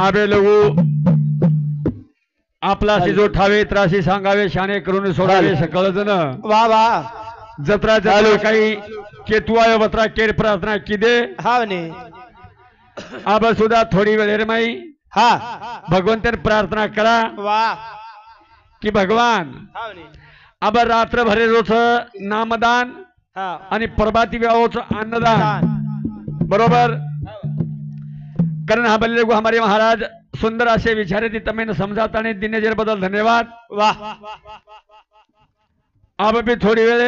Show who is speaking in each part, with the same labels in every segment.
Speaker 1: आबे लगू आपला जो ठावे त्रासी सांगावे शाने करून सोडावे सकळ जण
Speaker 2: वा वा
Speaker 1: जत्रा झालो काही केतुआय वत्रा केर प्रार्थना की दे
Speaker 2: हावने
Speaker 1: आब सुद्धा थोडी वेळ माई
Speaker 2: हा
Speaker 1: भगवंतन प्रार्थना करा
Speaker 2: वा
Speaker 1: की भगवान
Speaker 2: हावने
Speaker 1: अब रात्र भरे रोज नामदान
Speaker 2: हा
Speaker 1: आणि प्रभाती व्यावोच अन्नदान बरोबर कारण हा बल्ले को हमारे महाराज सुंदर असे विचारे ती तमेन समजात आणि दिनजर बदल धन्यवाद
Speaker 2: वाह
Speaker 1: अब भी थोडी वेळ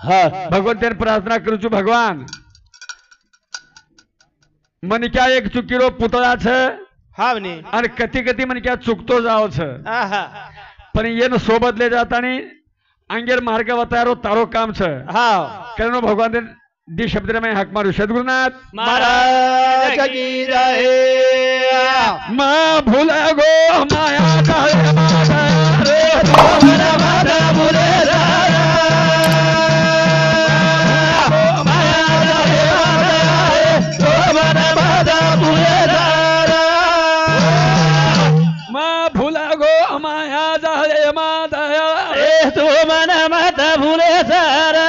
Speaker 2: हा
Speaker 1: भगवंतन प्रार्थना करूचु भगवान मन क्या एक चुकीरो पुतळा छ
Speaker 2: हावने
Speaker 1: आणि कधी कधी मन क्या चुकतो जाव छ
Speaker 2: आहा
Speaker 1: पण येन सोबतले जातानी अंगेर मार्ग वतारो तारो काम छ
Speaker 2: हाव
Speaker 1: कारण भगवान दी शब्द में हक मारू सद्गुरुनाथ
Speaker 2: महाराज की जय
Speaker 1: मां भूला गो माया काळे माता रे
Speaker 2: तोमरा माता भूले राया माया रे तोमरा माता भूले राया
Speaker 1: मां भूला गो माया जाळे माता
Speaker 2: रे तोमरा माता भूले सारा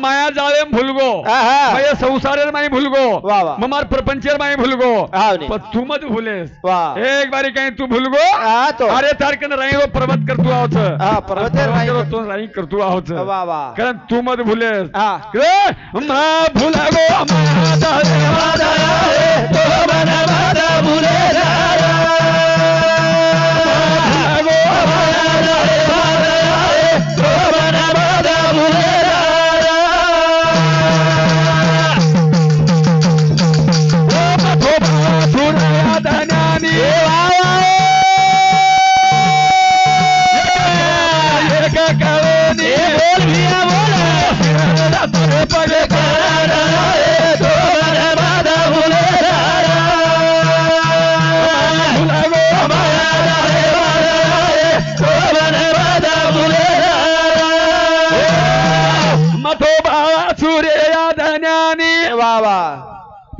Speaker 1: माया जाळे भूलगो
Speaker 2: आहा
Speaker 1: मैं संसारेर माई भूलगो
Speaker 2: वाह वाह
Speaker 1: ममार प्रपंचेर माई भूलगो
Speaker 2: हावने
Speaker 1: पर तू मत भूलेस
Speaker 2: वाह
Speaker 1: एक बारी कहीं तू भूलगो
Speaker 2: आ तो
Speaker 1: अरे तारकन राई रो पर्वत करतू आवच
Speaker 2: हा पर्वतेर राई
Speaker 1: तो राई करतू आवच
Speaker 2: वाह वाह
Speaker 1: कारण तू मत भूलेस
Speaker 2: हा
Speaker 1: मां भूला गो माया जाळे
Speaker 2: माता रे तोमरा माता भूले राया माया रे तोमरा माता भूले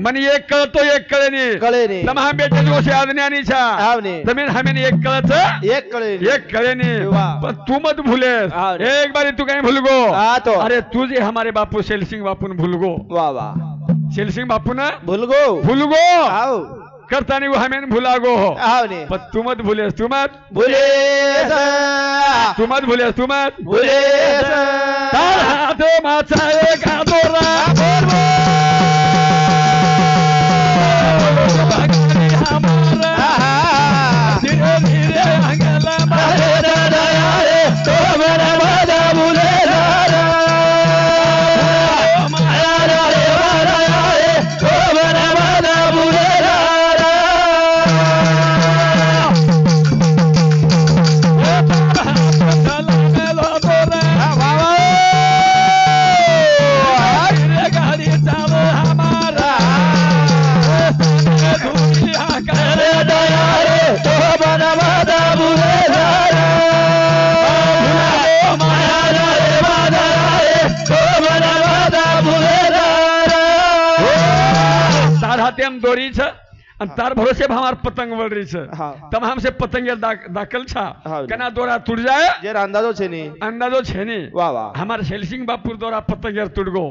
Speaker 1: मन एक कळतो एक कळेनी
Speaker 2: कळेनी
Speaker 1: तमाम बेटे दोषे आज्ञानीच्या
Speaker 2: हावने
Speaker 1: जमीन हमें एक कळच
Speaker 2: एक कळेनी
Speaker 1: एक कळेनी
Speaker 2: वाह।
Speaker 1: पण तू मत भूलेस
Speaker 2: हावने।
Speaker 1: एक बारी तू कहीं भूलगो
Speaker 2: हा तो
Speaker 1: अरे तुझे हमारे बापू शेल सिंह बापून भूलगो
Speaker 2: वाह वाह
Speaker 1: शेल सिंह बापू न
Speaker 2: भूलगो
Speaker 1: भूलगो
Speaker 2: हाव
Speaker 1: करता नहीं वो हमें भूलागो हो
Speaker 2: हावने
Speaker 1: पण तू मत भूलेस तू मत
Speaker 2: भूले
Speaker 1: तू मत भूलेस तू मत
Speaker 2: भूले
Speaker 1: तार हाथ माचा एक आदोरा धीरे धीरे अंगला मारे दोरी छ तार भरोसे हमार पतंग वड़ रही छ तब हमसे पतंग दाखल छा कना दोरा टूट जाए
Speaker 2: जे अंदाजो छे नी
Speaker 1: अंदाजो छे नी
Speaker 2: वाह वाह
Speaker 1: हमार शेल सिंह बापुर दोरा पतंग यार टूट गो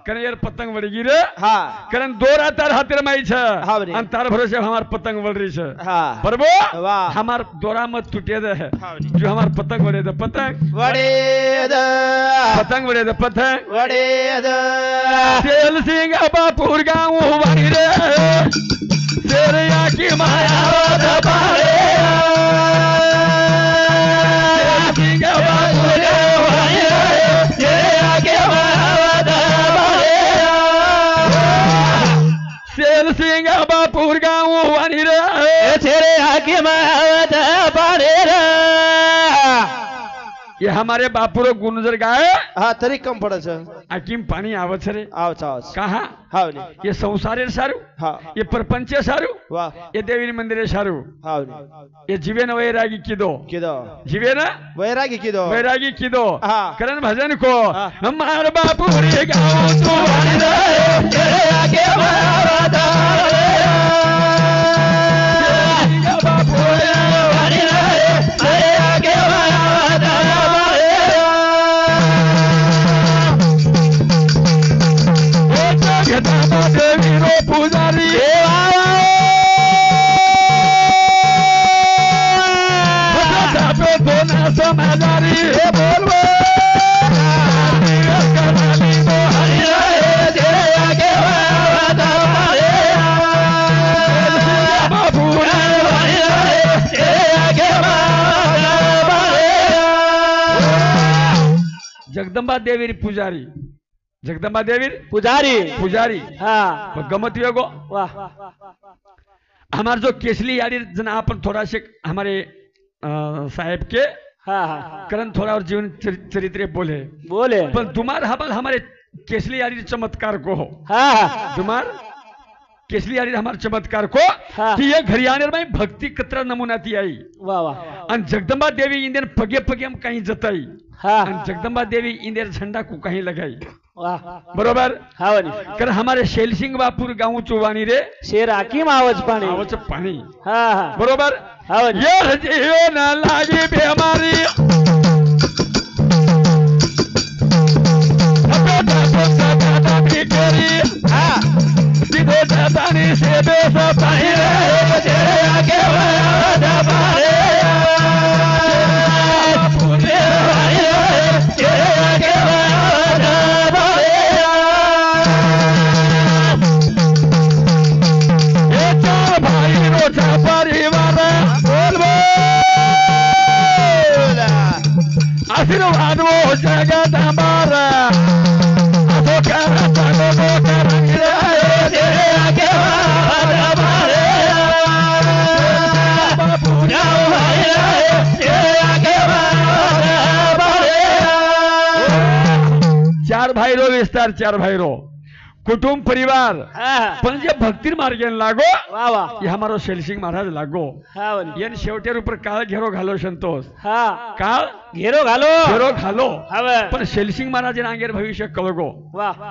Speaker 1: कने यार पतंग वड़ गिरे
Speaker 2: हां
Speaker 1: करण दोरा तार हातिर माई छ
Speaker 2: हां रे
Speaker 1: अन तार भरोसे हमार पतंग वड़ रही छ
Speaker 2: हां
Speaker 1: परबो
Speaker 2: वाह
Speaker 1: हमार दोरा मत टूटे दे है जो हमार पतंग वड़े दे पतंग
Speaker 2: वड़े द
Speaker 1: पतंग वड़े दे पतंग
Speaker 2: वड़े द
Speaker 1: शेल सिंह बापुर गांव वाणी रे तेरिया की माया दबाए सिंह बापुर वाणी रे तेरिया की माया दबाए शेल सिंह बापुर गांव वाणी रे तेरिया की माया दबाए ये हमारे बापुरो गुनजर गाय
Speaker 2: हां तरी कम पड़े छ
Speaker 1: आकिम पानी आवछ रे
Speaker 2: आओ छ
Speaker 1: कहा
Speaker 2: हां नी
Speaker 1: ये संसारेर सारू
Speaker 2: हां
Speaker 1: ये प्रपंच सारू
Speaker 2: वाह
Speaker 1: ये देवी मंदिरे सारू
Speaker 2: हां नी
Speaker 1: ये जीवन वैरागी किदो
Speaker 2: किदो
Speaker 1: जीवन
Speaker 2: वैरागी किदो
Speaker 1: वैरागी किदो
Speaker 2: हां
Speaker 1: करण भजन को
Speaker 2: हाँ।
Speaker 1: हमार बापू रे गाँव तू वाणी रे तेरे आगे वादा रे हो पुजारी समाजारी बोल जगदंबा देवी पुजारी जगदंबा देवी
Speaker 2: पुजारी
Speaker 1: पुजारी
Speaker 2: हाँ
Speaker 1: गमत वेगो
Speaker 2: वाह
Speaker 1: हमारे जो केसली यारी जना अपन थोड़ा से हमारे साहेब के
Speaker 2: हाँ हाँ
Speaker 1: करण थोड़ा और जीवन चरित्र बोले
Speaker 2: बोले
Speaker 1: पर तुम्हार हबल हमारे केसली यारी चमत्कार को हो
Speaker 2: हाँ
Speaker 1: तुम्हार केसली यारी हमारे चमत्कार को
Speaker 2: हाँ।
Speaker 1: कि ये घरियाने में भक्ति कतरा नमूना ती आई
Speaker 2: वाह वाह
Speaker 1: आणि जगदंबा देवी इंदर पगे पगे हम कहीं जताई
Speaker 2: हाँ
Speaker 1: आणि जगदंबा देवी इंदर झंडा को कहीं लगाई
Speaker 2: वाह
Speaker 1: बरोबर
Speaker 2: हाँ वाली
Speaker 1: कारण हमारे शेलसिंग बापूर गाँव चुवानी रे
Speaker 2: शेर आकीम आवाज पाणी
Speaker 1: आवच पाणी
Speaker 2: हाँ हाँ
Speaker 1: बरोबर
Speaker 2: हाँ वाली
Speaker 1: ये जियो न लागी बेमारी
Speaker 2: हाँ
Speaker 1: सीधे दादानी से बेसा पाही रे आगे आशीर्वाद वो जगदंबार असो करता लोगो करंगी रे आगे बारे बापू जाओ भाई रे आगे बारे चार भाई रो विस्तार चार भाई रो कुटुंब परिवार
Speaker 2: हाँ
Speaker 1: पण जे भक्तीर मार्गेन लागो
Speaker 2: वाह वाह
Speaker 1: हे हमारो शेलसिंग महाराज लागो
Speaker 2: हाँ वाली
Speaker 1: येन शेवटेर ऊपर काळ घेरो घालो संतोष
Speaker 2: हाँ
Speaker 1: काळ
Speaker 2: घेरो घालो
Speaker 1: घेरो घालो
Speaker 2: हवे
Speaker 1: पण शेलसिंग महाराजन आंगेर भविष्य कळगो
Speaker 2: वाह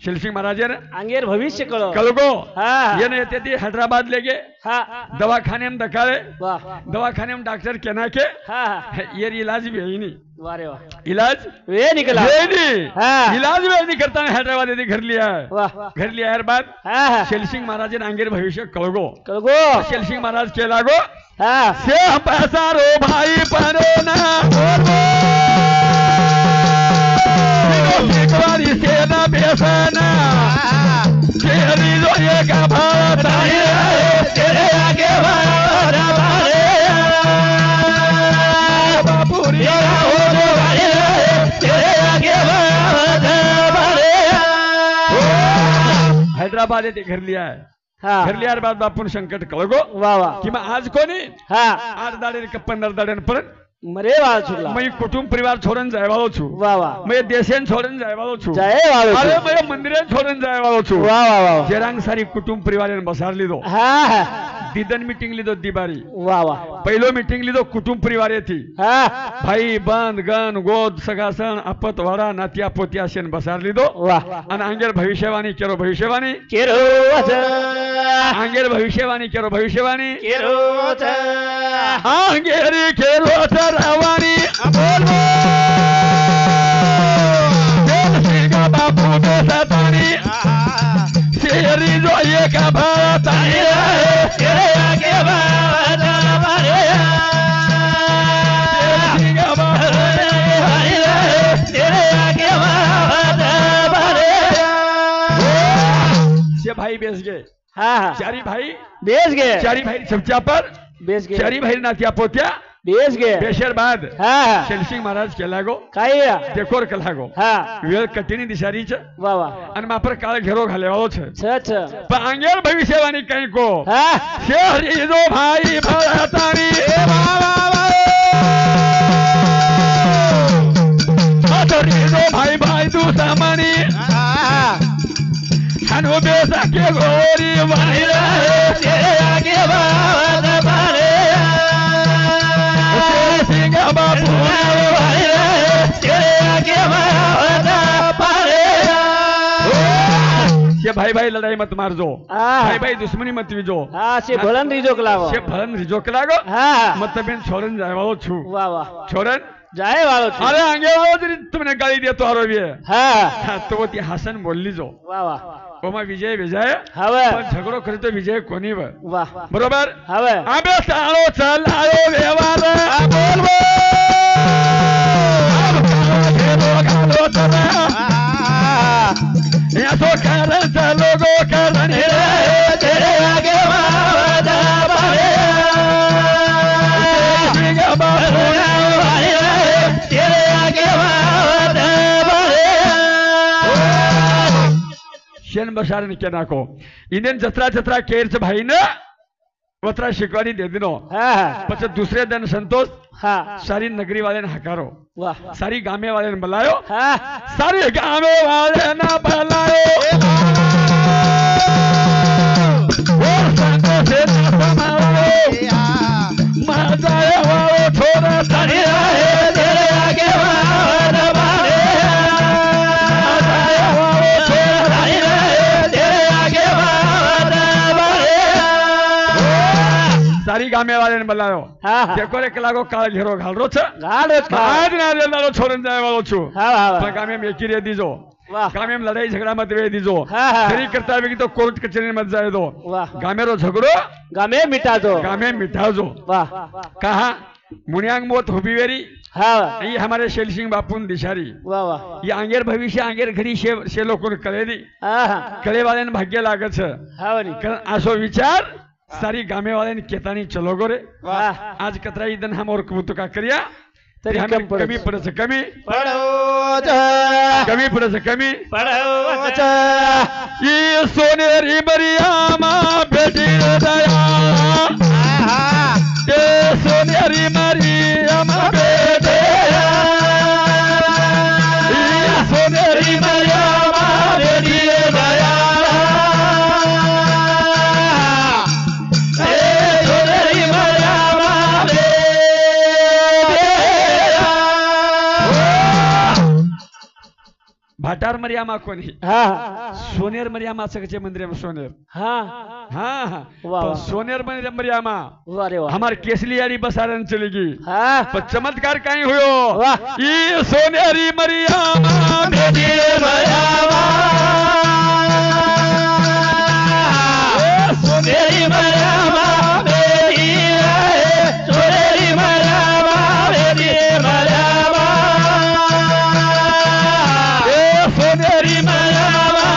Speaker 1: शेलसिंग महाराजन
Speaker 2: अंगेर भविष्य कळो
Speaker 1: कळगो
Speaker 2: हाँ
Speaker 1: येन येते ती हैदराबाद लेगे
Speaker 2: हाँ
Speaker 1: दवाखाने में दखाले
Speaker 2: वाह
Speaker 1: दवाखाने में डॉक्टर कहना के
Speaker 2: हाँ हाँ
Speaker 1: ये इलाज भी है नहीं
Speaker 2: वारे वाह
Speaker 1: इलाज
Speaker 2: वे निकला
Speaker 1: ये नहीं
Speaker 2: हाँ।
Speaker 1: इलाज भी नहीं करता है हैदराबाद यदि घर लिया है
Speaker 2: वाह
Speaker 1: घर लिया है बाद
Speaker 2: हाँ हाँ
Speaker 1: शेलसिंग महाराजन आंगेर भविष्य कळगो
Speaker 2: कळगो
Speaker 1: शेलसिंग महाराज के लागो
Speaker 2: हाँ
Speaker 1: से पैसा रो भाई परो ना शिकवारी से ना बेसना तेरी जो ये का भारत है तेरे आगे भारत बापूरी हो जो भाई तेरे आगे भारत हैदराबाद येथे घर लिया है
Speaker 2: हाँ
Speaker 1: घर लिया बाद बापून संकट कळगो
Speaker 2: वाह वाह
Speaker 1: कि मग आज कोणी
Speaker 2: हाँ
Speaker 1: 8 दाडे का 15 दाड्यांपर्यंत
Speaker 2: मरे वाला छुला
Speaker 1: मी कुटुंब परिवार छोडून जायवालो छु
Speaker 2: वाह वाह
Speaker 1: मैं देशन छोडून जायवालो छु
Speaker 2: जय वालो
Speaker 1: अरे मैं मंदिर छोडून जायवालो छु
Speaker 2: वाह वाह वाह
Speaker 1: जेरांग सारी कुटुंब परिवार बसार लीधो
Speaker 2: हाँ हाँ
Speaker 1: दीदन मीटिंग लीधो दिबारी
Speaker 2: वाह वाह
Speaker 1: पहिलो मीटिंग लीधो कुटुंब परिवार थी
Speaker 2: हाँ
Speaker 1: भाई बंद गन गोद सगासन अपत वाडा नातिया पोतिया शेन बसार लीधो
Speaker 2: वाह
Speaker 1: आणि आंगेर भविष्यवाणी केरो भविष्यवाणी
Speaker 2: केरो
Speaker 1: आंगेर भविष्यवाणी केरो भविष्यवाणी
Speaker 2: केरो
Speaker 1: आंगेरी केरो रवानी बोल बोल बापू बेसतानी शेरी जो ये का भारतानी तेरे आगे से भाई बेच गए
Speaker 2: हाँ हाँ
Speaker 1: चारी भाई
Speaker 2: बेच गए
Speaker 1: चारी भाई चपचा पर
Speaker 2: बेच गए
Speaker 1: चारी भाई नातिया पोत्या
Speaker 2: बेच गए
Speaker 1: बेशर बाद
Speaker 2: हाँ हाँ
Speaker 1: शेलसिंग महाराज के लागो
Speaker 2: काय
Speaker 1: देखोर के लागो
Speaker 2: हाँ
Speaker 1: वेळ कठीण दिशारी छ
Speaker 2: वाह वाह
Speaker 1: आणि मापर काळ घेरो घालेवाळो छ
Speaker 2: अच्छा
Speaker 1: पण आंगेर भविष्यवाणी काही को
Speaker 2: हाँ
Speaker 1: शेरी जो भाई भरतानी अतरी जो भाई भाई तू सामानी हनु बेसा के गोरी वाणी रे तेरे आगे बात बारे सिंह बापू वाणी रे तेरे आगे बात बारे ये भाई भाई लड़ाई मत मार जो
Speaker 2: हाँ।
Speaker 1: भाई भाई दुश्मनी मत विजो
Speaker 2: हाँ से भलन रिजो कलावो
Speaker 1: से भलन रिजो कलागो
Speaker 2: हाँ
Speaker 1: मत बेन छोड़न जायवालो छु
Speaker 2: वाह वाह
Speaker 1: छोड़न
Speaker 2: जाए वालो छे
Speaker 1: अरे आगे वालो तरी तुमने गाली दिया तो आरो भी है
Speaker 2: हाँ
Speaker 1: हाँ, तो वो ती हसन बोलली जो
Speaker 2: वाह वाह
Speaker 1: ओमा विजय विजय
Speaker 2: हव
Speaker 1: पण झगडो करतो विजय कोणी व
Speaker 2: वा
Speaker 1: बरोबर
Speaker 2: हव
Speaker 1: आबे चालो चल आयो व्यवहार बोल घालो तर या तो कारण चलो गो कारण
Speaker 2: तेरे आगे वादा बारे तेरे आगे वादा बारे
Speaker 1: शेण बसार के नाको इंडियन जत्रा जत्रा केरच भाई न वत्रा शिकवानी दे दिनो પછી दूसरे दिन संतोष सारी नगरी वाले ने हकारो
Speaker 2: वाह
Speaker 1: सारी गामे वाले ने बुलायो सारी गामे वाले ने बुलायो और संतोष से समारो मजाए वालो छोरा तनी रहे
Speaker 2: तेरे आगे वादा बारे
Speaker 1: मजाए वालो छोरा
Speaker 2: तनी रहे तेरे आगे वादा बारे
Speaker 1: सारी गामे वाले ने बुलायो देखो रे कलाको काळ घेरो घालरो छ
Speaker 2: गाडो
Speaker 1: आज ना देनारो छोरन जाय वालो छु
Speaker 2: हा
Speaker 1: गामे में एकी रे दीजो
Speaker 2: वाह
Speaker 1: गामे में लड़ाई झगड़ा मत वे दीजो
Speaker 2: हाँ।
Speaker 1: खरी करता है कि तो कोर्ट कचहरी मत जाए दो
Speaker 2: वाह
Speaker 1: गामे रो झगड़ो
Speaker 2: गामे मिटा दो
Speaker 1: गामे मिठाजो
Speaker 2: वाह
Speaker 1: कहा मुनियांग मोत होबीवेरी
Speaker 2: हाँ
Speaker 1: ये हमारे शैल सिंह बापून दिशारी
Speaker 2: वाह वाह
Speaker 1: ये आंगेर भविष्य आंगेर घरी शे लोकों कळेली
Speaker 2: हाँ
Speaker 1: कळे वाले भाग्य लागत छ
Speaker 2: हाँ बनी
Speaker 1: कारण आसो विचार सारी गामे वाले केतानी चलो गोरे
Speaker 2: वाह
Speaker 1: आज कतरा दिन हम और कबूतका करिया
Speaker 2: तरी
Speaker 1: हमें
Speaker 2: कम पड़े
Speaker 1: कमी पड़े से कमी
Speaker 2: पढ़ो
Speaker 1: कमी पड़े से कमी
Speaker 2: पढ़ो
Speaker 1: ये सोनेरी मरियामा बेटी दया ये सोनेरी मरियामा बेटी ये सोनेरी मरियामा बेटी दया ये सोनेरी मरियामा भाटार मरियामा कोणी
Speaker 2: हाँ
Speaker 1: सोनेर मरियामा सगचे मंदिर में सोनेर
Speaker 2: हाँ
Speaker 1: हाँ हाँ
Speaker 2: वाह,
Speaker 1: तो
Speaker 2: वाह।
Speaker 1: सोनेर मरियामा
Speaker 2: वाह रे वाह
Speaker 1: हमार केसली यारी बसारन चलेगी
Speaker 2: हाँ
Speaker 1: पर चमत्कार कहीं हुयो
Speaker 2: वाह।
Speaker 1: ये सोनेरी मरियामा बेटी मरियामा ये सोनेरी मरियामा बेटी
Speaker 2: सोनेरी मरियामा बेटी मरियामा
Speaker 1: ये सोनेरी मरियामा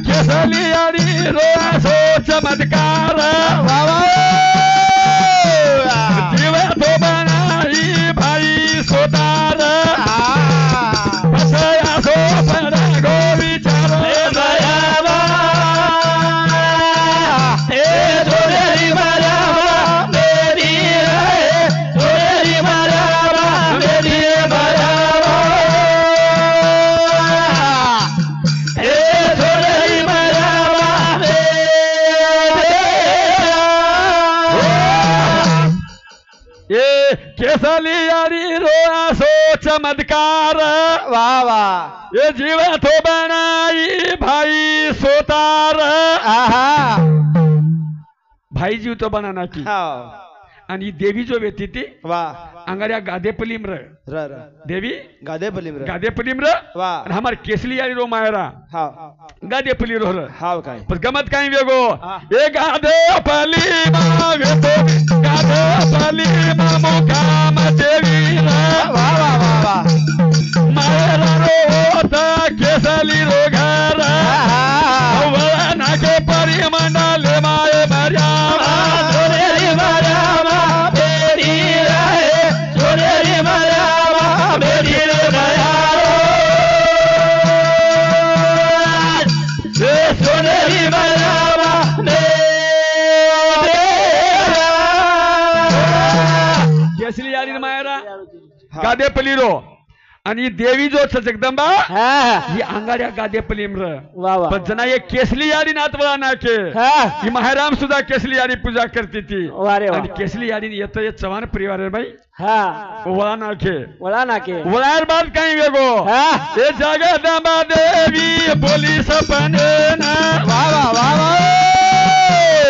Speaker 1: केसली यारी रोआ सो चमत्कार जीवे तो बनाई भाई सोतार पसया सो पड़ा गो विचार
Speaker 2: मरियामा सोनेरी मरियामा बेटी सोनेरी मरियामा बेटी मरियामा सोनेरी मरियामा
Speaker 1: ये केसली यारी रोआ सो चमत्कार
Speaker 2: वाह वाह
Speaker 1: ये जीवे तो बनाई भाई सोतार
Speaker 2: आहा
Speaker 1: भाई जीव तो बनाना की
Speaker 2: हाँ
Speaker 1: आणि देवी जो व्यती ती
Speaker 2: वाह
Speaker 1: अंगाऱ्या गादेपलीम्र
Speaker 2: र
Speaker 1: देवी
Speaker 2: गादे बलिम्र
Speaker 1: गादेपलीम्र
Speaker 2: वाह
Speaker 1: आणि हमार केसली यारी रो मायरा
Speaker 2: हाँ
Speaker 1: गादेपली रोर
Speaker 2: हाँ काय
Speaker 1: पर गमत काही वेगो ए गादेपली मा वेतो गादेपली मा मोकाम देवी
Speaker 2: वाह वाह वाह वाह
Speaker 1: मायरा रोता केसली रो घर वळा नाके परिमंडल माय मर्यादा
Speaker 2: सोनेरी मरियामा बेटी सोनेरी मरियामा बेटी सोनेरी मरियामा
Speaker 1: केसली यारी मायरा गादेपली रो आणि देवी जो जगदंबा
Speaker 2: हाँ
Speaker 1: ही अंगाऱ्या गादेपलीम्र
Speaker 2: वाह वाह
Speaker 1: पण जना ये केसली यारी नातवळा नाके
Speaker 2: हाँ
Speaker 1: ही महाराम सुद्धा केसली यारी पूजा करती ती
Speaker 2: वाह रे वाह
Speaker 1: आणि केसली यारी येतो ये चव्हाण परिवार आहे बाई
Speaker 2: हाँ
Speaker 1: वळा नाके
Speaker 2: वळा ना के
Speaker 1: वळार बाद काही वेगो
Speaker 2: हाँ
Speaker 1: हे जगदंबा देवी बोली सपने ना
Speaker 2: वाह वाह वाह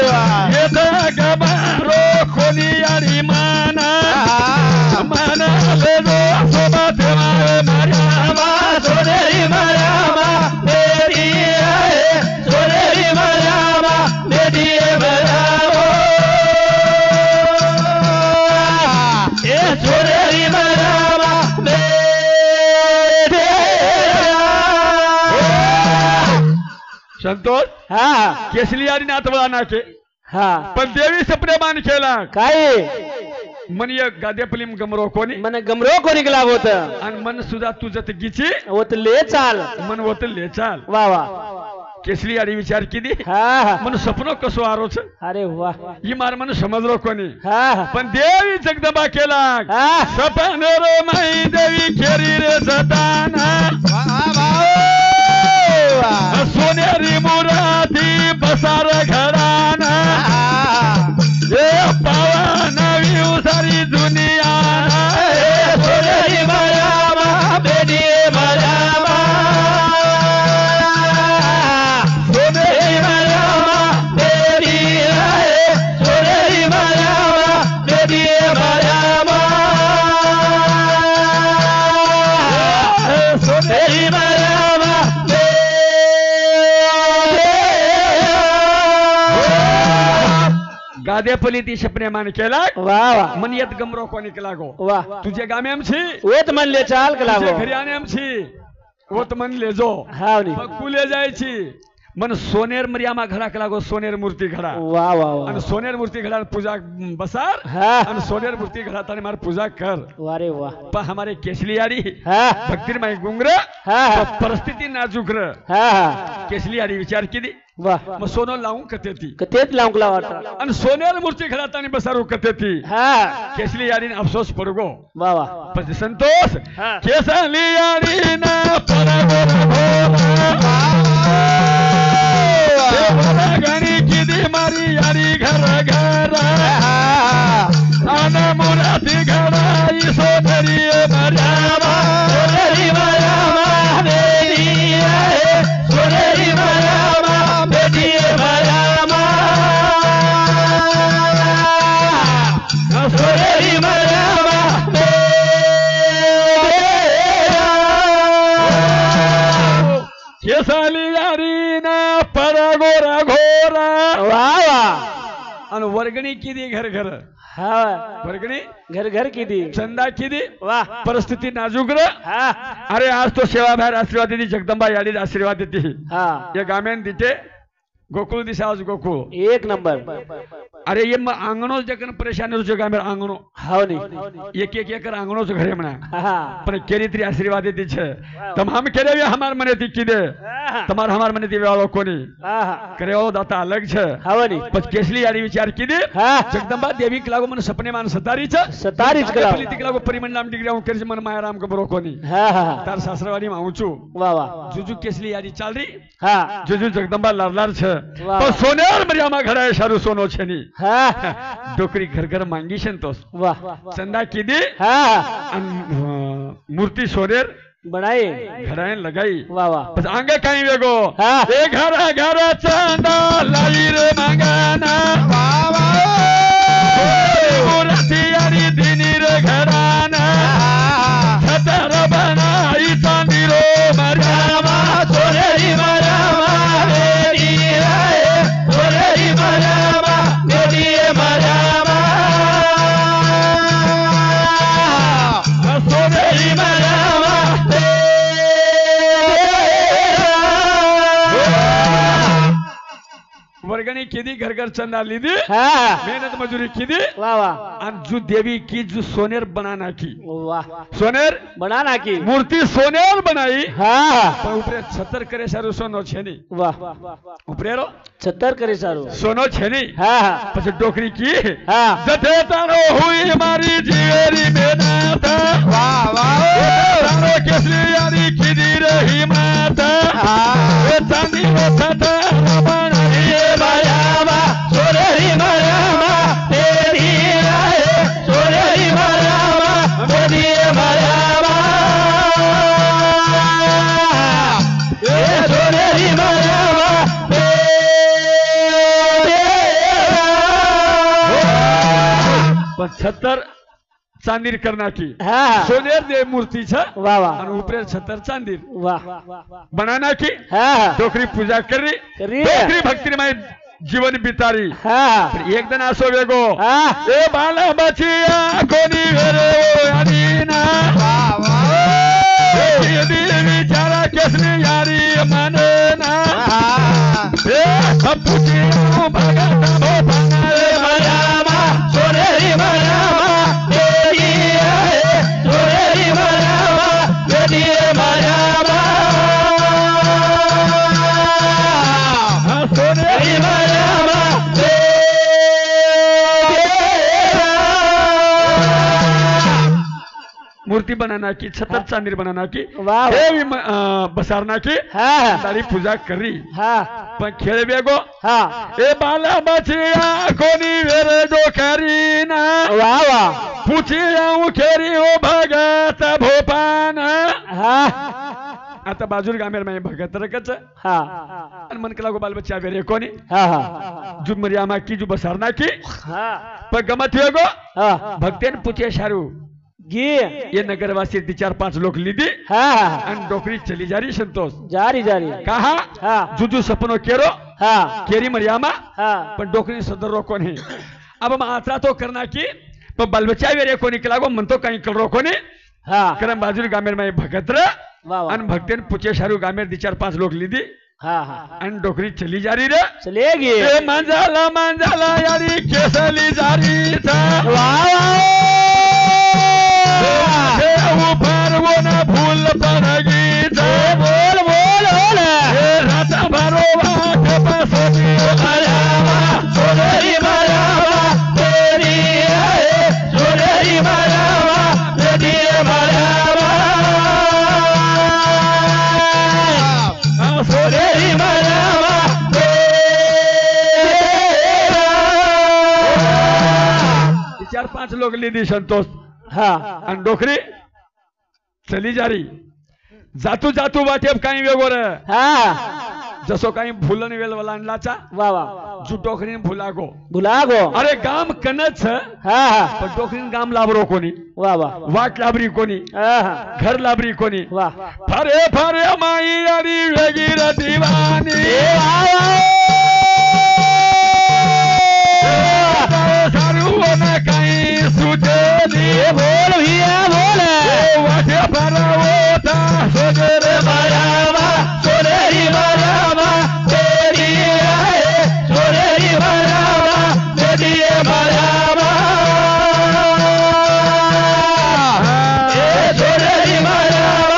Speaker 2: वाह
Speaker 1: ये जगबारो कोणी यारी माना मनाले जो सोबत मारे मर्यामा
Speaker 2: सोनेरी मर्यामा मेरी आहे सोनेरी मर्यामा मेरी मर्यामा ए सोनेरी मर्यामा मेरी
Speaker 1: संतोष
Speaker 2: हा
Speaker 1: केसली आणि नातवळा नाके
Speaker 2: हा
Speaker 1: पण देवी सप्रेमान केला
Speaker 2: काय
Speaker 1: मन एक गाद्यापलीम गमरो कोणी
Speaker 2: मन गमरो कोणी गेला होत
Speaker 1: आणि मन सुद्धा तुझं ते गिची
Speaker 2: होत ले चाल
Speaker 1: मन होत ले चाल
Speaker 2: वा वा
Speaker 1: केसली आणि विचार किती
Speaker 2: हा
Speaker 1: मन स्वप्न कसो आरोच
Speaker 2: अरे वा
Speaker 1: ही मार मन समजलो कोणी
Speaker 2: हा
Speaker 1: पण देवी जगदंबा केला
Speaker 2: हा
Speaker 1: सपन रे माई देवी खेरी रे सदाना सोनेरी मुरादी बसार घराना ए पावन सारी दुनिया
Speaker 2: सोनेरी मर्यामा बेडी मर्यामा सोनेरी मर्यामा बेडी आहे सोनेरी मर्यामा बेडी मर्यामा सोनेरी मर्यामा
Speaker 1: गाद्यापली ती सप्रेमान केला
Speaker 2: वा वा
Speaker 1: मन येत गमरो कोणी केला गो
Speaker 2: वा
Speaker 1: तुझे गामे आमची
Speaker 2: ओत म्हणले चाल
Speaker 1: तुझ्या
Speaker 2: कला
Speaker 1: घरी आणे आमची होत म्हणले जो
Speaker 2: हा नी
Speaker 1: कुले जायची मन सोनेर मर्यामा घडा केला गो सोनेर मूर्ती घडा
Speaker 2: वा वा वा
Speaker 1: आणि सोनेर मूर्ती घडा पूजा बसार
Speaker 2: हा
Speaker 1: आणि सोनेर मूर्ती घडा ताने मार पूजा कर
Speaker 2: वारे वा
Speaker 1: पण हमारे केसलियारी
Speaker 2: हा
Speaker 1: भक्तिरमाई गुंगर
Speaker 2: हा
Speaker 1: परिस्थिती नाजूक र
Speaker 2: हा
Speaker 1: केसलियारी विचार किती
Speaker 2: वा
Speaker 1: मग सोनं लावून कते ती
Speaker 2: कतेत लावला वाटा
Speaker 1: आणि सोनेर मूर्ती घडा ताने बसारू कते ती
Speaker 2: हा
Speaker 1: केसलियारी अफसोस पडगो
Speaker 2: वा वा
Speaker 1: पण संतोष
Speaker 2: हा
Speaker 1: केसलियारी ना पडगो गणी किती मारी यारी घर घर आना मुराती घडाई सोनेरी मर्यामा
Speaker 2: सोनेरी मर्यामा बेडी आहे सोनेरी मर्यामा बेडी मर्यामा सोनेरी मर्यामा
Speaker 1: केसलियारी ना पडगोरा घोरा
Speaker 2: वा वा
Speaker 1: आणि वर्गणी किती घर घर
Speaker 2: हा
Speaker 1: वर्गणी
Speaker 2: घर घर किती
Speaker 1: चंदा किती
Speaker 2: वा
Speaker 1: परिस्थिती नाजूक र
Speaker 2: हा
Speaker 1: अरे आज तो सेवा बाहेर आशीर्वाद देते जगदंबा याडी आशीर्वाद देते
Speaker 2: हा
Speaker 1: या गाम्यान दिते गोकुळ दिशा आज गोकुळ
Speaker 2: एक नंबर
Speaker 1: अरे ये आंगणो जगन परेशान हो गामे आंगणो
Speaker 2: हाव नी
Speaker 1: एक एक एकर आंगणो घरे म्हणा
Speaker 2: हा
Speaker 1: पण केरी तरी आशीर्वाद देती छे तम हम करे वे हमार मने ती किदे तमार हमार मने ती वालो कोनी
Speaker 2: हा
Speaker 1: करे ओ दाता अलग छे
Speaker 2: हाव नी
Speaker 1: पण केसली यारी विचार किदे
Speaker 2: हा
Speaker 1: जगदंबा देवी लागो मन सपने मान सतारी छ
Speaker 2: सतारीच कला
Speaker 1: पली ती लागो परिमंडलाम डिग्री कर मन मायाराम को बरो कोनी
Speaker 2: हा हा
Speaker 1: तार सासरवाडी माऊचू
Speaker 2: वा वा
Speaker 1: जुजू केसली यारी चाल रही
Speaker 2: हा
Speaker 1: जुजू जगदंबा लारलार छे
Speaker 2: वाह.
Speaker 1: पण सोनेर मर्यामा घडाय शारू सोनो छेनी
Speaker 2: हा
Speaker 1: डोकरी घर घर मांगी संतोष
Speaker 2: वा
Speaker 1: चंदा किदी
Speaker 2: हा
Speaker 1: मूर्ति सोनेर
Speaker 2: बनाए
Speaker 1: घरायन लगाई
Speaker 2: वा वा
Speaker 1: बस आंगे कहीं वेगो
Speaker 2: हा
Speaker 1: ए घर चंदा लाई रे मंगाना बाबा मूर्ति यारी दिनी रे घराना छतर बनाई चांदी रो मर्यामा
Speaker 2: सोनेरी मर्यामा मेरी है सोनेरी मर्यामा मेरी मर्यामा
Speaker 1: सोनेरी
Speaker 2: मर्यामा
Speaker 1: वर्गणी किती घर घर चंदा लीधी
Speaker 2: हा
Speaker 1: मेहनत मजुरी किती
Speaker 2: वा वा
Speaker 1: आणि जो देवी की जो सोनेर बनाना की
Speaker 2: वाह
Speaker 1: सोनेर
Speaker 2: बनाना की
Speaker 1: मूर्ति सोनेर बनाई
Speaker 2: हा
Speaker 1: पण उपरे 76 करे सारू सोनो छेनी
Speaker 2: वाह
Speaker 1: उपरे रो
Speaker 2: 76 करे सारू
Speaker 1: सोनो छेनी
Speaker 2: हा
Speaker 1: પછી ડોકરી की
Speaker 2: हा
Speaker 1: જથે તારો હુઈ મારી જીવેરી બેનાતા
Speaker 2: वाह वाह
Speaker 1: તારો કેસલી યારી કીધી રહી માતા એ ચાંદી નો છટા બનાવી
Speaker 2: मर्यामा सोनेरी मर्यामा मेरी है सोनेरी मर्यामा मेरी मर्यामा ये सोनेरी मर्यामा
Speaker 1: પણ 76 चांदीर करना की
Speaker 3: हा
Speaker 1: सोनेर दे मूर्तीचा
Speaker 3: वा वा
Speaker 1: आणि उपरे छतर चांदीर
Speaker 3: वा
Speaker 1: बनाना की
Speaker 3: हा
Speaker 1: डोकरी पूजा करी
Speaker 3: करी.
Speaker 1: डोकरी भक्तिमय जीवन बितारी
Speaker 3: हा
Speaker 1: एक दिन असो वेगो
Speaker 3: हा
Speaker 1: ए बाला बचिया कोणी घरे ओ अदीना ए दिल विचारा कसली यारी मनना ए अपुची भगत भोपाना रे मरामा
Speaker 2: सोनेरी मरामा तेरी आहे सोनेरी मरामा तेरी मरामा सोनेरी मरामा
Speaker 1: मूर्ति बनाना की छतर चांदीर बनाना की
Speaker 3: वाह.
Speaker 1: देवी बसारना की
Speaker 3: हा
Speaker 1: सारी पूजा करी
Speaker 3: हा
Speaker 1: पण खेळ बेगो
Speaker 3: हा
Speaker 1: ए बाला बचिया कोणी वेरे डोकरी ना
Speaker 3: वा वा
Speaker 1: पुचिया खेरी ओ भगत भोपान
Speaker 3: हा
Speaker 1: आता बाजूर गामेर माई भगत रकच
Speaker 3: हा
Speaker 1: आणि मन कला गो बाल बच्चा वेरे कोणी
Speaker 3: हा हा
Speaker 1: जु मरियामा की जु बसारना की
Speaker 3: हा
Speaker 1: पण गमत वेगो
Speaker 3: हा
Speaker 1: भक्तेन पुचे शारू
Speaker 3: गी
Speaker 1: ये नगरवासी 4-5 लोग लीधी
Speaker 3: हा
Speaker 1: आणि डोकरी चली जा रही संतोष
Speaker 3: जारी जारी
Speaker 1: कहा
Speaker 3: हा
Speaker 1: जुजू सपनो केरो
Speaker 3: हा
Speaker 1: केरी मरियामा
Speaker 3: हा
Speaker 1: पण डोकरी सदर रोको नहीं अब हम आचरा तो करना की पण बालबच्चा वेरे कोणी केला गो म्हणतो काही कल रोको नहीं
Speaker 3: हा
Speaker 1: करम बाजूर गामेर माई भगत र
Speaker 3: वा वा
Speaker 1: आणि भक्तेन पुचे शारू गामेर 4-5 लोग लीधी
Speaker 3: हा हा
Speaker 1: आणि डोकरी चली जा रही रे
Speaker 3: चलेगी
Speaker 1: ए मांजाला यारी केसली जा रही था
Speaker 3: वा वा
Speaker 1: ऊपर वो न भूल पड़गी
Speaker 3: बोल बोल बोल
Speaker 1: राता भरो बसोगी
Speaker 2: मरामा सोनेरी मरामा तेरी आहे सोनेरी मरामा तेरी मरामा सोनेरी मरामा
Speaker 1: 4-5 लोग लीधी संतोष
Speaker 3: हा
Speaker 1: आणि डोकरी चली जा रही जातू जातू वाटेप काही वेगोर
Speaker 3: हा
Speaker 1: जसो काही भूलन वेल वलांडलाचा
Speaker 3: वा वा
Speaker 1: जु डोकरीन भुलागो
Speaker 3: भुला गो
Speaker 1: अरे गाम कनच
Speaker 3: हा हा
Speaker 1: पण डोकरीन गाम लाभरो कोणी
Speaker 3: वा वा
Speaker 1: वाट लाभरी कोणी
Speaker 3: हा
Speaker 1: घर लाभरी कोणी
Speaker 3: वा
Speaker 1: फरे फरे माई यारी वेगीर दीवानी सारू न काही सुचली
Speaker 3: बोल भैया बोल
Speaker 1: वाटे फरवता सोजर
Speaker 2: मरामा सोनेरी मरामा तेरी आहे सोनेरी मरामा तेरी मरामा सोनेरी मरामा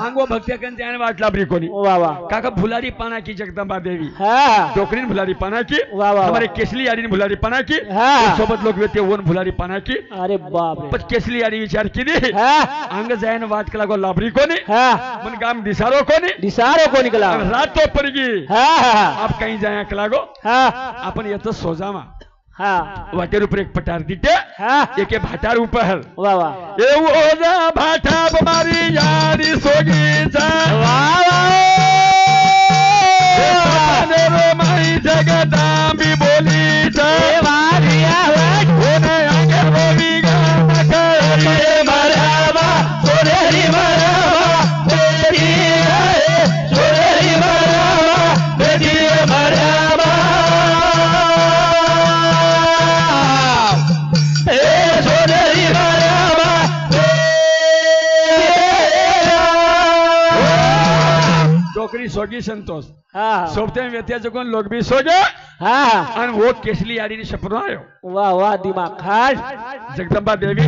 Speaker 1: अंगो भक्त्याकन त्याने वाट लाभरी कोणी
Speaker 3: वा वा
Speaker 1: काका भुलारी पाना की जगदंबा देवी
Speaker 3: हा
Speaker 1: डोकरीन भुलारी पाना की
Speaker 3: वा वा
Speaker 1: हमारे केसली यारी भुलारी पाना की
Speaker 3: हा.
Speaker 1: सोबत लोग वेते ओन भुलारी पाना की
Speaker 3: अरे बाप रे
Speaker 1: पण केसली यारी विचार केली
Speaker 3: हा
Speaker 1: अंग जायन वाट कला गो लाभरी कोणी
Speaker 3: हा
Speaker 1: मन गाम दिसारो कोणी
Speaker 3: दिसारो को निकला
Speaker 1: आणि रात तो पडगी
Speaker 3: हा हा
Speaker 1: आप काही जाया कला गो
Speaker 3: हा
Speaker 1: आपण येतो सोजामा
Speaker 3: हा
Speaker 1: वाटेर ऊपर एक पटार दिते
Speaker 3: हा
Speaker 1: एके भाटार ऊपर
Speaker 3: वा वा
Speaker 1: ए ओजा भाटा मारी यारी सोगीचा
Speaker 3: वा
Speaker 1: रे माई जगदांबी बोलीचा
Speaker 3: वारिया
Speaker 1: ओने आगे बोली
Speaker 2: मरामा सोनेरी मरामा तेरी आहे सोनेरी मरामा तेरी मरामा सोनेरी मरामा
Speaker 1: डोकरी सोगी संतोष
Speaker 3: हा
Speaker 1: सोबते व्यत्या जगून लोग भी सोगे
Speaker 3: हा
Speaker 1: आणि वो केसली यारी सपनो आयो
Speaker 3: वाह वाह दिमाग खास
Speaker 1: जगदंबा देवी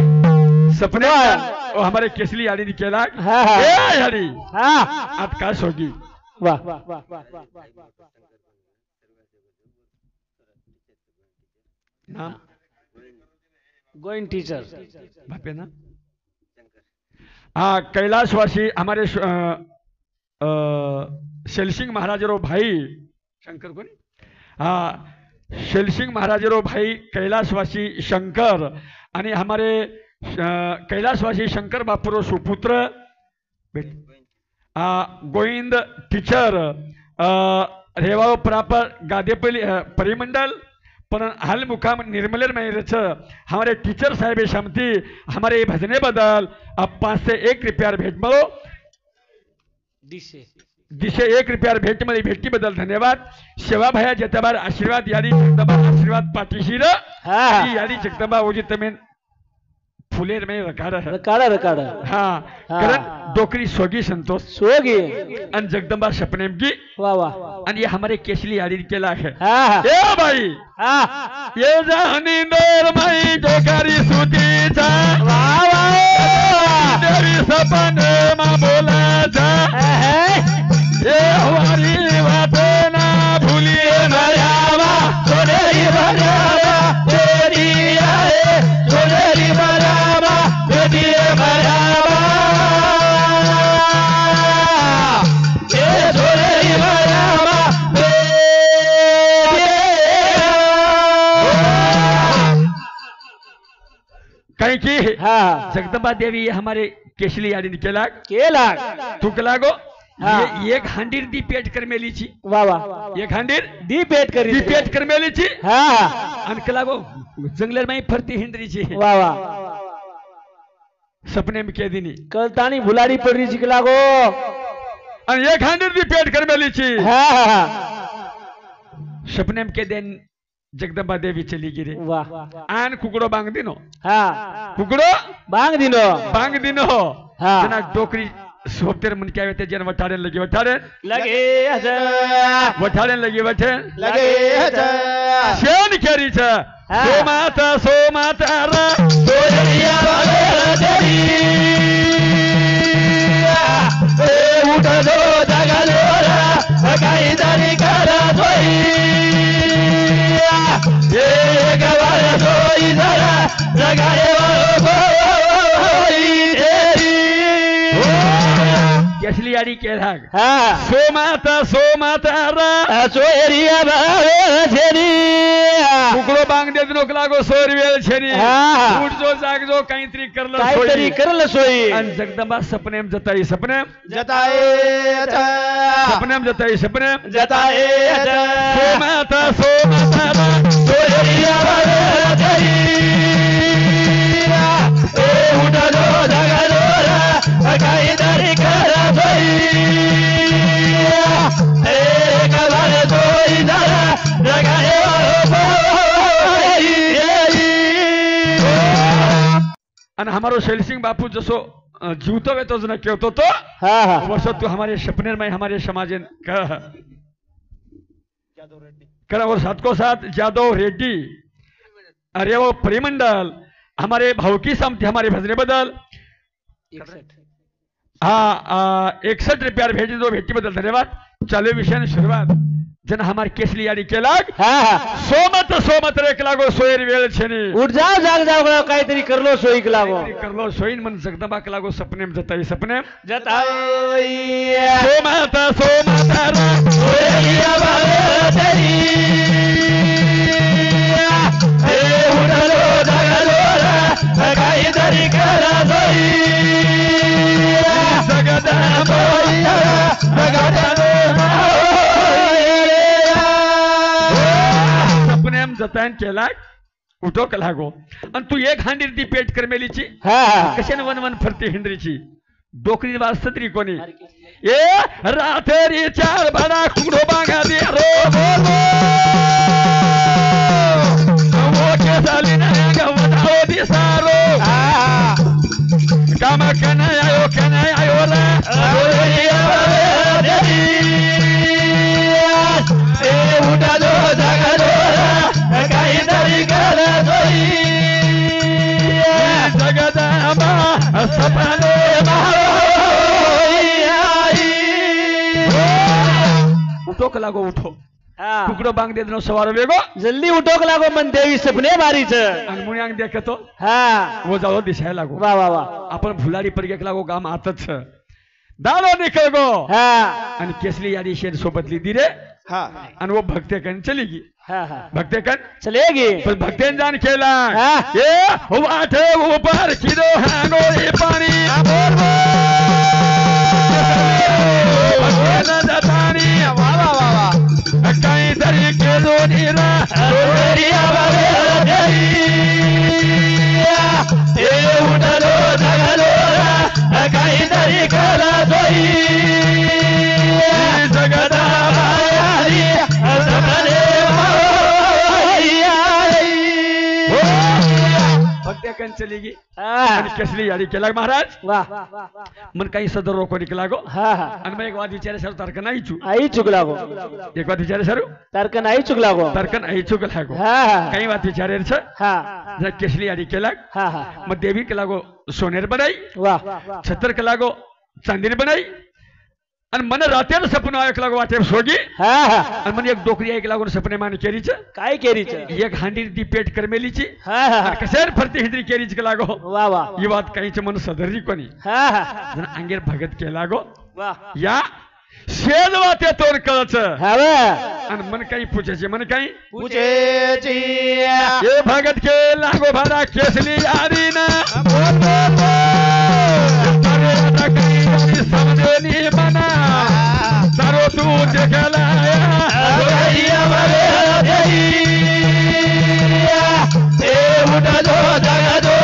Speaker 1: सपने वो हमारे केसली यारी ने केला
Speaker 3: हाँ, हाँ.
Speaker 1: ए यारी
Speaker 3: हा
Speaker 1: आप का सोगी
Speaker 3: वाह
Speaker 1: नाम
Speaker 3: गोइंग टीचर
Speaker 1: बापे ना हाँ कैलाशवासी हमारे शेलसिंग महाराजरो भाई शंकर कोणी हाँ शेलसिंग महाराजरो भाई कैलाशवासी शंकर आणि हमारे कैलाशवासी शंकर बापुरो सुपुत्र गोविंद टीचर रेवाव प्रापर गादे परिमंडल पर हाल मुकाम निर्मलेर में रच हमारे टीचर साहेब शामती हमारे भजने बदल अब 5 से 1 रुपया भेट मलो दिशे 1 रुपया भेट मली भेटी बदल धन्यवाद सेवा भया जगदंबा आशीर्वाद यादी जगदंबा आशीर्वाद पाठीशीर यादी जगदंबा ओजी तमेन फुलेर में रकाड़ा हाँ कारण डोकरी सोगी संतोष
Speaker 3: सोगी
Speaker 1: अन जगदंबा सपनेम की
Speaker 3: वाह वाह
Speaker 1: अन ये हमारे केसली यादी केला है
Speaker 3: हाँ
Speaker 1: ए भाई
Speaker 3: हाँ
Speaker 1: ये जानी देर मई जोकारी सूती था
Speaker 3: वाह वाह
Speaker 1: देवी सपने मा बोला था ये हमारी बातें ना भूलिए मरियामा
Speaker 2: सोनेरी मरियामा तेरी आए सोनेरी मरियामा तेरी मरियामा ये सोनेरी मरियामा
Speaker 1: कहीं की
Speaker 3: हाँ
Speaker 1: जगदंबा देवी हमारे केसली यादी केला
Speaker 3: केला
Speaker 1: तू कलागो
Speaker 3: हाँ।
Speaker 1: ये एक हंडीर दी पेट कर मेलीची
Speaker 3: वाह वाह
Speaker 1: एक हंडीर
Speaker 3: दी पेट करी
Speaker 1: दी पेट कर मेलीची
Speaker 3: हाँ
Speaker 1: अन कलागो जंगलेर में फरती हिंद्रीची
Speaker 3: वाह वाह
Speaker 1: सपने में के दिनी
Speaker 3: कलतानी भुलाड़ी पड़ रही चिकला को
Speaker 1: अन एक हंडीर दी पेट कर मेलीची
Speaker 3: हाँ
Speaker 1: सपने में के दिन जगदंबा देवी चली गिरे
Speaker 3: वाह
Speaker 1: आन कुकड़ो बांग दिनो
Speaker 3: हाँ
Speaker 1: कुकड़ो
Speaker 3: बांग दिनो हाँ।
Speaker 1: जना डोकरी सोपतेर मन क्या होते जन वठाड़े लगे
Speaker 3: लगे
Speaker 1: वठाड़े
Speaker 2: लगे
Speaker 1: शेन केरी छ सो माता रा
Speaker 2: सोनेरिया बाबेरा तेरी ए उठ दो जगलोरा काई दारी करा सोई ये गवार सोई जरा जगाए
Speaker 1: केसली यारी के भाग
Speaker 3: हाँ
Speaker 1: सो माता रा
Speaker 2: सोनेरिया बाबेरा तेरी
Speaker 1: कुकड़ो बांग दे दिनो कलागो सोरवेल छेनी
Speaker 3: हाँ।
Speaker 1: उठ जो जाग जो काहीतरी करलो
Speaker 3: काहीतरी करल सोई
Speaker 1: अन जगदंबा सपनेम जताई सपनेम
Speaker 2: जताए
Speaker 1: सपनेम जताई सपनेम
Speaker 2: जताए
Speaker 1: सो माता रा
Speaker 2: सोनेरिया बाबेरा तेरी ए उठ दो जगलोरा काई दारी करा सोई ए गवार सोई जरा जगाए
Speaker 1: आणि हमारो शैल सिंह बापू जसो जीवतो वे तो जना केवतो तो
Speaker 3: हाँ हाँ
Speaker 1: वसो तू हमारे सपने में हमारे समाजन कर और साथ को साथ जादव रेड्डी अरे वो परिमंडल हमारे भावकी सामती हमारे भजने बदल 61 रुपया भेजी दो भेटी बदल धन्यवाद चालू विषय सुरुवात जन हमारे केसली यारी केलाग
Speaker 3: हाँ
Speaker 1: सोमत रे कलागो सोयर वेळ छेनी
Speaker 3: उठ जाओ जाग काहीतरी करलो सोई कलागो
Speaker 1: करलो सोईन मन जगदंबा कलागो सपनेम जताई सपनेम
Speaker 3: जताई
Speaker 1: सोमत रा
Speaker 2: सोनेरिया बाबेरा तेरी ए उठ दो जगलोरा काई दारी करा सोई
Speaker 1: जगदंबा सपनेम जतान केलाग उठो कलागो आणि तू एक हांडीर ती पेट कर मेलीची
Speaker 3: हाँ
Speaker 1: कशाने वन फरती हिंद्रीची डोकरी वाज सत्री कोणी ए रात्री 4 भडा कुकडो बांगा दे वो के साली ना गवताओ दिसारो काम कनायो रा
Speaker 2: सोनेरिया बाबेरा तेरी ए उठ दो जगलोरा काई दारी करा सोई
Speaker 1: जगदंबा सपने उठो कलागो उठो
Speaker 3: हाँ
Speaker 1: कुकडो बांग दे दिनो सवार वेगो
Speaker 3: जल्दी उठो कलागो मन देवी सपने मारी छ
Speaker 1: आणि मुन्यांग देखतो
Speaker 3: हाँ
Speaker 1: वो जाओ दिसाय लागो
Speaker 3: वाह वाह वाह
Speaker 1: आपण भुलाडी पर गेक लागो काम आतच छ दालो निकल गो
Speaker 3: हाँ
Speaker 1: आणि केसली यादी शेर सोबत ली रे
Speaker 2: हाँ
Speaker 1: आणि वो भक्ते कन चली गी
Speaker 3: हाँ हाँ
Speaker 1: भक्ते कन
Speaker 3: चलेगी
Speaker 1: पण भक्तेन जान केला
Speaker 3: हाँ।
Speaker 1: ए वाटे ऊपर किरो हांगो रे पाणी भक्तेन जतानी
Speaker 2: वाह वाह वाह वाह
Speaker 1: नीरा
Speaker 2: सोनेरिया बाबेरी हे उठलो जगलो काहीतरी कला जोई
Speaker 1: जगदा
Speaker 2: मायारी सपने
Speaker 1: भक्त्याकन चली गी
Speaker 3: हा.
Speaker 1: आणि कसली याडी केला महाराज
Speaker 3: वा
Speaker 1: मन काही सदर रोको निकला गो
Speaker 3: हा हा
Speaker 1: आणि मग एक वाद विचारे सर तर्क नाही चू
Speaker 3: आई चुकला गो
Speaker 1: एक वाद विचारे सर
Speaker 3: तर्क नाही चुकला गो
Speaker 1: तर्क नाही चुकला गो
Speaker 3: हा हा
Speaker 1: काही वाद विचारे सर
Speaker 3: हा
Speaker 1: जर केसली याडी केला
Speaker 3: हा हा
Speaker 1: मग देवी केला गो सोनेर बनाई
Speaker 3: वा
Speaker 1: छतर केला गो चांदीर बनाई आणि मन रातेर सपना ऐकला गो वाटे सोगी
Speaker 3: हा हा
Speaker 1: आणि मन एक डोकरी ऐकला गो सपने मान केरीच
Speaker 3: काय केरीच
Speaker 1: एक हांडी ती पेट करमेलीची
Speaker 3: हा हा
Speaker 1: आणि कशार फरते हिंद्री केरीच केला गो
Speaker 3: वा वा
Speaker 1: ही बात काहीच मन सदरली कोणी
Speaker 3: हा हा
Speaker 1: जण अंगेर भगत केला गो
Speaker 3: वा
Speaker 1: या शेज वाटे तोर कळच
Speaker 3: हवा
Speaker 1: आणि मन काही पूछायचे मन काही
Speaker 2: पूछेची
Speaker 1: ये भगत के लागो भरा केसली यारी ना समझे मना सारो तू देखला
Speaker 2: सोनेरिया बाबेरी हे उठलो जगलो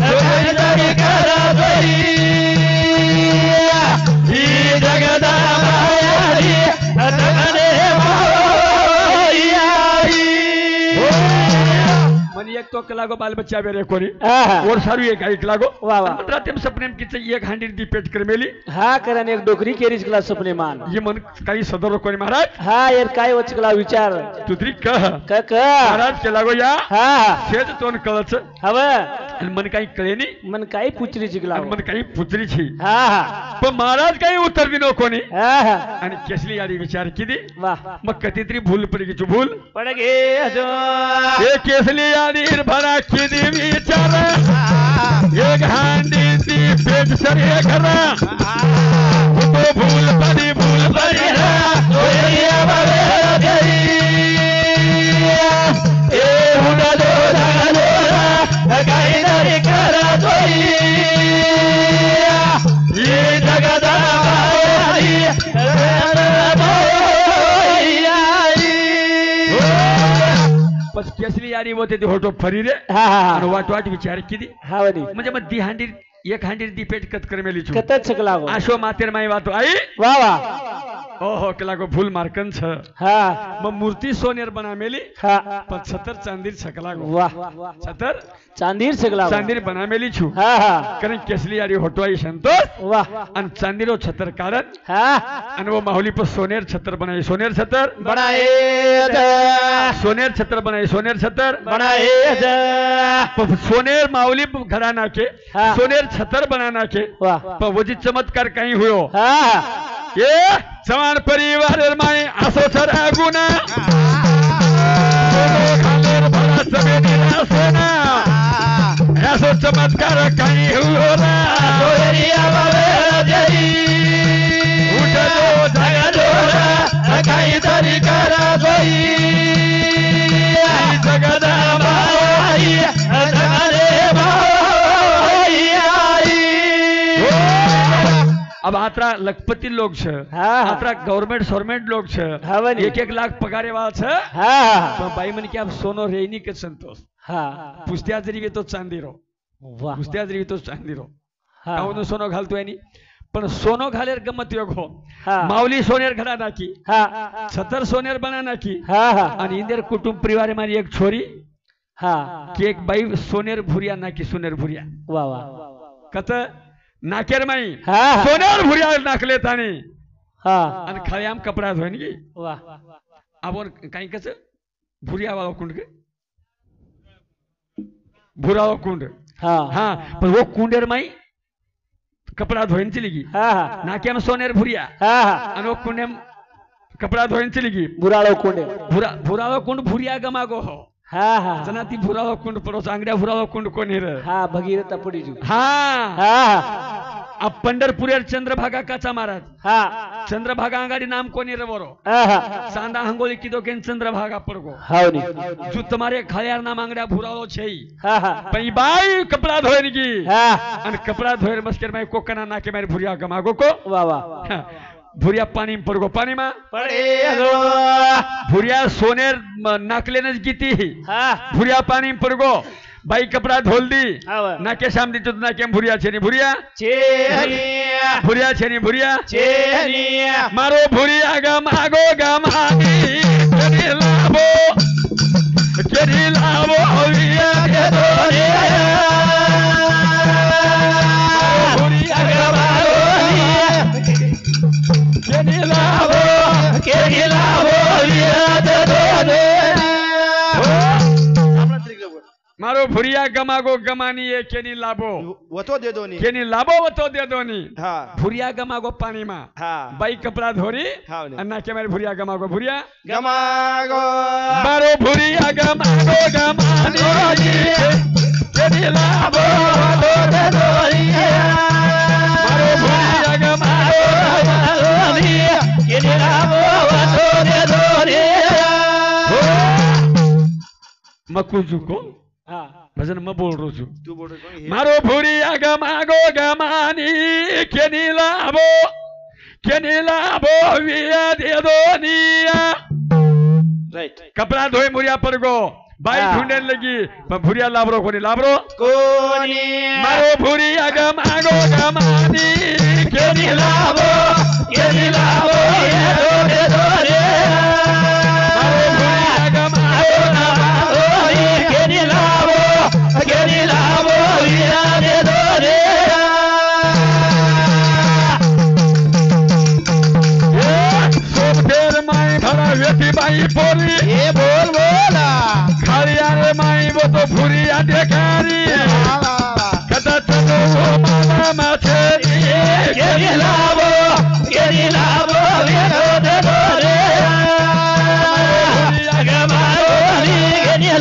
Speaker 2: काहीतरी कला जोई ही जगदा मायारी सपने
Speaker 1: मन एक तो कला गो बाल बच्चा बेरे कोरी
Speaker 3: हा हा
Speaker 1: और सारू एक ऐकला गो
Speaker 3: वा वा
Speaker 1: राते सपने किच एक हांडी ती पेट करमेली
Speaker 3: हा करन एक डोकरी केरीच केला सपने मान
Speaker 1: ये मन काही सदर कोणी महाराज
Speaker 3: हा यार काय वचकला विचार
Speaker 1: तुतरी कह
Speaker 3: क क
Speaker 1: महाराज केला गो या
Speaker 3: हा
Speaker 1: शेज तोन कळच
Speaker 3: हवा
Speaker 1: आणि मन काही कळेनी
Speaker 3: मन काय पुचरी चिकला
Speaker 1: आणि मन काही पुचरीची
Speaker 3: हा हा
Speaker 1: पण महाराज काही उत्तर दिनो कोणी
Speaker 3: हा हा
Speaker 1: आणि केसली याडी विचार किती
Speaker 3: वा
Speaker 1: मग कधीतरी भूल पडी की भूल
Speaker 3: पड गे हजो
Speaker 1: हे केसली याडी भरा किती विचार एक हांडी ती पेट सरे खरा तो भूल पडी रा
Speaker 2: सोनेरिया बाबेरी हे उठलो जगलो काहीतरी कला जोई ही जगदा मायारी
Speaker 1: बस केसली याडी होते ते होतो फरी रे
Speaker 3: हा हा
Speaker 1: आणि
Speaker 3: हा
Speaker 1: वाट वाट विचार किती
Speaker 3: हा वदी
Speaker 1: म्हणजे मग दी हांडी एक हांडी दी पेट कत करमेली छु
Speaker 3: कतच चिकला गो
Speaker 1: आशो मातेर माई वातो आई
Speaker 3: वा वा
Speaker 1: ओहो केला गो भूल मार्कन छ
Speaker 3: हा
Speaker 1: मग मूर्ती सोनेर बना मेली
Speaker 3: हा
Speaker 1: पण छतर चांदीर छकला गो
Speaker 3: वा
Speaker 1: छतर
Speaker 3: चांदीर चिकला गो
Speaker 1: चांदीर बना मेली छु
Speaker 3: हा हा
Speaker 1: कारण केसली याडी होतो आई संतोष
Speaker 3: वा
Speaker 1: आणि चांदीरो छतर कारण
Speaker 3: हा
Speaker 1: आणि वो माहुली पर सोनेर छतर बनाई सोनेर छतर
Speaker 2: बनाए
Speaker 1: सोनेर छतर बनाई सोनेर छतर
Speaker 2: बनाए
Speaker 1: सोनेर माऊली घराना के
Speaker 3: हाँ।
Speaker 1: सोनेर छतर बनाना के
Speaker 3: वाह
Speaker 1: पण वजी चमत्कार काही हुयो
Speaker 3: हा
Speaker 1: ये जवान परिवार माई असो सर गुना खालेर भरा समेनीला सोना असो चमत्कार काही हुयो ना
Speaker 2: सोनेरिया बाबेरी
Speaker 1: उठलो
Speaker 2: जगलो काहीतरी कला जोई
Speaker 1: जगदा
Speaker 2: मायारी सपने
Speaker 1: अब आत्रा लखपति लोग छ
Speaker 3: हाँ।
Speaker 1: आत्रा गवर्नमेंट लोग छ
Speaker 3: हाँ बनी।
Speaker 1: 1-1 लाख पगारे वाला छ
Speaker 3: हा
Speaker 1: पण बाई म्हणे की अब सोनो रेनी के संतोष
Speaker 3: हा
Speaker 1: पुस्त्या जरी तो चांदीरो
Speaker 3: वाह
Speaker 1: पुस्त्या जरी तो चांदीरो
Speaker 3: हा
Speaker 1: काऊन सोनो घालतोय नी पण सोनो घालेर गमत योग हो
Speaker 3: हा
Speaker 1: माऊली सोनेर घडा नाकी
Speaker 3: हा
Speaker 1: छतर सोनेर बना नाकी
Speaker 3: हा हा
Speaker 1: आणि इंदर कुटुंब परिवार मारी एक छोरी
Speaker 3: हा
Speaker 1: की एक बाई सोनेर भुरिया नाकी सोनेर भुरिया
Speaker 3: वा वा
Speaker 1: कत नाकेर माई
Speaker 3: हा
Speaker 1: सोनेर भुरिया नाकले तानी
Speaker 3: हा
Speaker 1: आणि खळ्याम कपडा धोईन की
Speaker 3: वा
Speaker 1: आपण काही कस भुरिया वाला कुंड के भुरावा कुंड
Speaker 3: हा
Speaker 1: हा पण वो कुंडेर माई कपडा धोईन चली गी
Speaker 3: हा
Speaker 1: नाक्याम सोनेर भुरिया
Speaker 3: हा
Speaker 1: आणि वो कुंडेम कपडा धोईन चली गी
Speaker 3: बुराळो कोंडे
Speaker 1: भुरावा कुंड भुरिया गमागो हो
Speaker 3: हा हा
Speaker 1: जना ती भुरावा कुंड पडो चांगड्या भुरावा कुंड कोणी रे
Speaker 3: हा भगीरथ पुढे जू
Speaker 1: हा
Speaker 3: हा
Speaker 1: अब पंढरपुरेर चंद्रभागा काचा महाराज
Speaker 3: हा
Speaker 1: चंद्रभागा अंगाडी नाम कोणी रे बरो
Speaker 3: हा
Speaker 1: सांदा हंगोली किदो केन चंद्रभागा पडगो
Speaker 3: हावनी
Speaker 1: जो तुम्हारे खळ्यार नाम अंगड्या भुरावो छई
Speaker 3: हा हा
Speaker 1: पण ई बाई कपडा धोईन गी
Speaker 3: हा
Speaker 1: आणि कपडा धोयर मस्कर माई कोकना नाके मारी भुरिया गमागो को
Speaker 3: वा वा
Speaker 1: हा. भुरिया पाणी परगो पाणी मा
Speaker 2: पडेलो
Speaker 1: भुरिया सोनेर नाकलेनच किती
Speaker 3: हा
Speaker 1: भुरिया पाणी परगो बाई कपड़ा धोल दी
Speaker 3: हाव.
Speaker 1: नाके सामने तो नाके भुरिया छेनी भुरिया
Speaker 2: चेनिया
Speaker 1: भुरिया छेनी भुरिया
Speaker 2: चेनिया
Speaker 1: मारो भुरिया गम आगो गम आगी केरी लाभो भुरिया दे दो रे भुरिया गम आगो केरी लाभो भुरिया दे दो रे मारो भुरिया गमागो गमानी ये केनी लाभो
Speaker 2: वतो दे दोनी
Speaker 1: केनी लाभो वतो दे दोनी
Speaker 2: हा
Speaker 1: भुरिया गमागो पानी मा
Speaker 2: हा
Speaker 1: बाई कपड़ा धोरी
Speaker 2: हाव ने.
Speaker 1: अन्ना के मारे भुरिया गमागो भुरिया
Speaker 2: गमागो
Speaker 1: मारो भुरिया गमागो गमानी केनी लाभो वतो दे दोनी मारो भुरिया गमागो गमानी केनी लाभो वतो दे दोनी मकुजुको
Speaker 3: हा
Speaker 1: भजन म बोल रो छु
Speaker 2: तू बोल रही
Speaker 1: मारो भुरिया गमागो गमानी केनी लाभो विया दे दोनिया
Speaker 2: राइट
Speaker 1: कपड़ा धोए मुरिया पर गो बाई
Speaker 3: हाँ.
Speaker 1: ढूंढने लगी पर भुरिया लाभरो कोनी लाभरो
Speaker 2: कोनी
Speaker 1: मारो भुरिया गमागो गमानी केनी लाभो दे दो रे मारो भुरिया गमागो गमानी केनी लाभो विया दे दो रे सोबतेर माई भरा वेती बाई पोरी
Speaker 2: ये बोल बोला
Speaker 1: खालिया रे माई वो तो भुरिया देखारी कदा चलो वो माना माछेरी केनी लाभो दे दो रे भुरिया गमागो केनी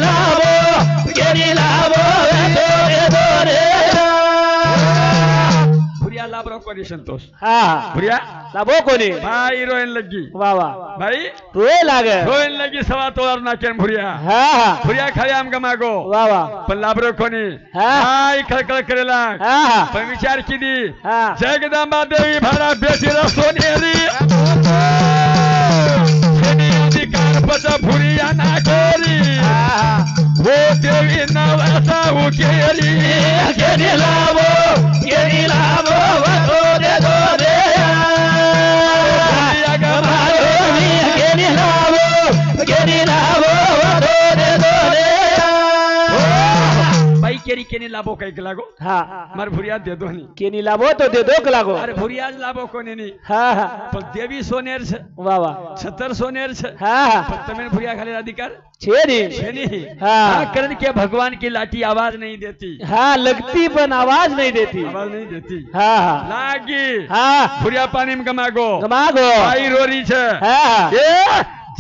Speaker 1: लाभो दे दो रे भुरिया लाभरो कोनी संतोष
Speaker 3: हा
Speaker 1: भुरिया
Speaker 3: लाभो कोणी
Speaker 1: भाई रोइन लगी
Speaker 3: वा वा
Speaker 1: भाई
Speaker 3: रोए लागे
Speaker 1: रोइन लगी सवा तोर नाकेन भुरिया
Speaker 3: हा हा
Speaker 1: भुरिया खाली आम गमागो
Speaker 3: वा वा
Speaker 1: पण लाभरो कोणी
Speaker 3: हा.
Speaker 1: भाई खळखळ करेला
Speaker 3: हा हा
Speaker 1: पण विचार किती
Speaker 3: हा
Speaker 1: जगदंबा देवी भरा बेटी सोनेरी छेनी अधिकार पचा भुरिया नाकोरी वो देवी नवसा उकेरी केनी लाभो वतो दे दो रे भुरिया गमागो केनी लाभो वतो दे दो रे बाई केनी लाभो काही लागो
Speaker 3: हा
Speaker 1: मार भुरिया दे दो नी
Speaker 3: केनी लाभो तो दे दो लागो
Speaker 1: अरे भुरियाज लाभो कोणी नी
Speaker 3: हा हा
Speaker 1: पण देवी सोनेर छ
Speaker 3: वा वा
Speaker 1: 70 सोनेर छ
Speaker 3: हा हा
Speaker 1: पण तमें भुरिया खाली अधिकार
Speaker 3: छेनी
Speaker 1: छेनी
Speaker 3: हाँ.
Speaker 1: कारण के भगवान की लाठी आवाज नहीं देती
Speaker 3: हाँ लगती पण आवाज नहीं देती
Speaker 1: आवाज नहीं देती
Speaker 3: हाँ हाँ
Speaker 1: लागी
Speaker 3: हाँ
Speaker 1: भुरिया पानी में गमागो
Speaker 3: गमागो
Speaker 1: आई रोरी छ
Speaker 3: हाँ
Speaker 1: ए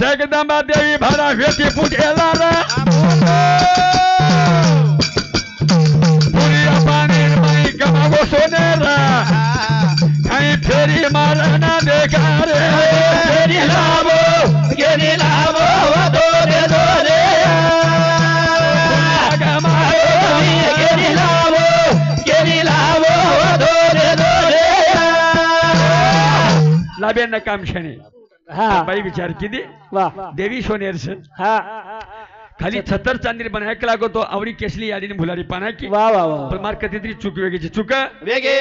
Speaker 1: जगदंबा देवी भरा वेती पुठेला रे भुरिया पानी में गमागो सोनेरा कहीं फेरी मारना देखा रे केनी लाभो वतो दे दो रे केनी लाभो वतो दे दो रे लाभेन काम छणे
Speaker 3: हाँ
Speaker 1: बाई विचार किती
Speaker 3: वाह
Speaker 1: देवी सोनेर से
Speaker 3: हाँ
Speaker 1: खाली 70 चांदी बनाय लागो तो आवडी केसली याडीने भुलारी पाना की
Speaker 3: वाह वाह वाह
Speaker 1: पण मार कधीतरी चूक वेगळी चूक
Speaker 2: वेगे